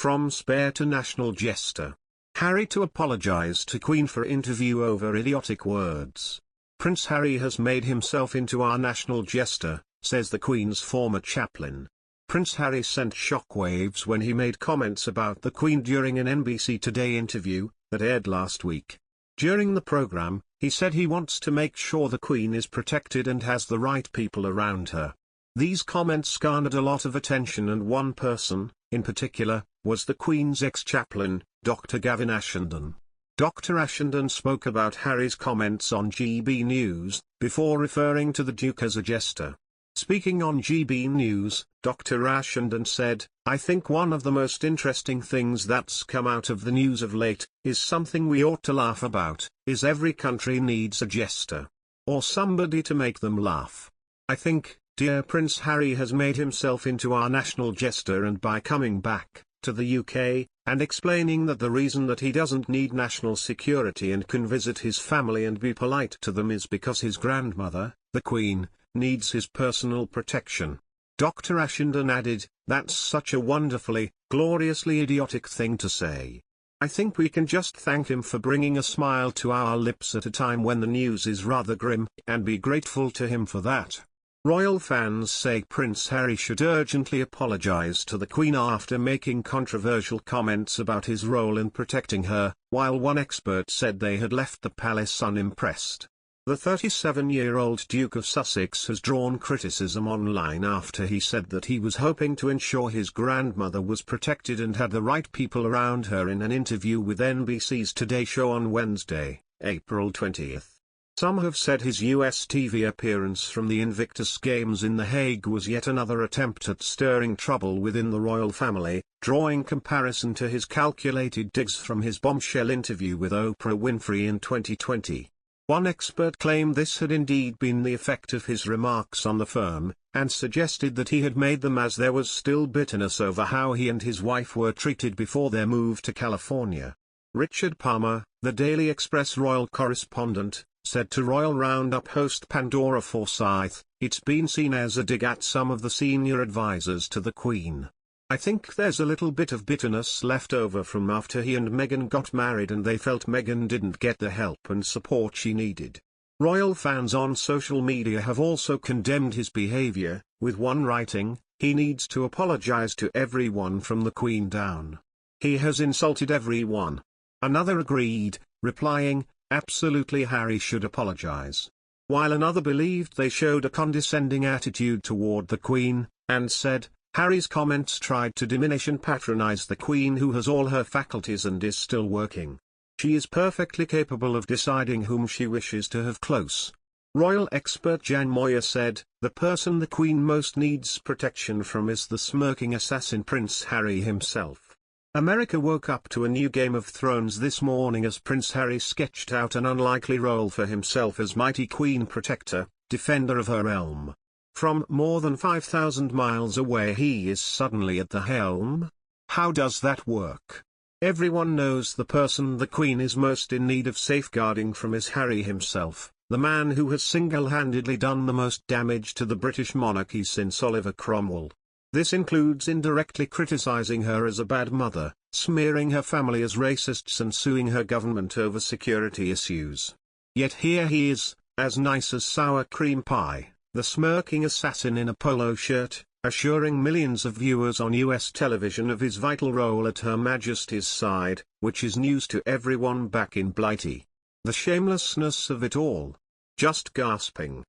From spare to national jester. Harry to apologise to Queen for interview over idiotic words. Prince Harry has made himself into our national jester, says the Queen's former chaplain. Prince Harry sent shockwaves when he made comments about the Queen during an NBC Today interview that aired last week. During the programme, he said he wants to make sure the Queen is protected and has the right people around her. These comments garnered a lot of attention, and one person, in particular, was the Queen's ex-chaplain, Dr. Gavin Ashenden. Dr. Ashenden spoke about Harry's comments on GB News, before referring to the Duke as a jester. Speaking on GB News, Dr. Ashenden said, "I think one of the most interesting things that's come out of the news of late, is something we ought to laugh about, is every country needs a jester. Or somebody to make them laugh. I think, dear Prince Harry has made himself into our national jester, and by coming back to the UK, and explaining that the reason that he doesn't need national security and can visit his family and be polite to them is because his grandmother, the Queen, needs his personal protection." Dr. Ashenden added, "That's such a wonderfully, gloriously idiotic thing to say. I think we can just thank him for bringing a smile to our lips at a time when the news is rather grim, and be grateful to him for that." Royal fans say Prince Harry should urgently apologise to the Queen after making controversial comments about his role in protecting her, while one expert said they had left the palace unimpressed. The 37-year-old Duke of Sussex has drawn criticism online after he said that he was hoping to ensure his grandmother was protected and had the right people around her in an interview with NBC's Today show on Wednesday, April 20th. Some have said his US TV appearance from the Invictus Games in The Hague was yet another attempt at stirring trouble within the royal family, drawing comparison to his calculated digs from his bombshell interview with Oprah Winfrey in 2020. One expert claimed this had indeed been the effect of his remarks on the firm, and suggested that he had made them as there was still bitterness over how he and his wife were treated before their move to California. Richard Palmer, the Daily Express royal correspondent, said to Royal Roundup host Pandora Forsyth, "It's been seen as a dig at some of the senior advisors to the Queen. I think there's a little bit of bitterness left over from after he and Meghan got married and they felt Meghan didn't get the help and support she needed." Royal fans on social media have also condemned his behaviour, with one writing, "He needs to apologise to everyone from the Queen down. He has insulted everyone." Another agreed, replying, "Absolutely, Harry should apologise." While another believed they showed a condescending attitude toward the Queen, and said, "Harry's comments tried to diminish and patronise the Queen, who has all her faculties and is still working. She is perfectly capable of deciding whom she wishes to have close." Royal expert Jan Moyer said, "The person the Queen most needs protection from is the smirking assassin Prince Harry himself." America woke up to a new Game of Thrones this morning as Prince Harry sketched out an unlikely role for himself as mighty Queen protector, defender of her realm. From more than 5,000 miles away he is suddenly at the helm? How does that work? Everyone knows the person the Queen is most in need of safeguarding from is Harry himself, the man who has single-handedly done the most damage to the British monarchy since Oliver Cromwell. This includes indirectly criticizing her as a bad mother, smearing her family as racists and suing her government over security issues. Yet here he is, as nice as sour cream pie, the smirking assassin in a polo shirt, assuring millions of viewers on US television of his vital role at Her Majesty's side, which is news to everyone back in Blighty. The shamelessness of it all. Just gasping.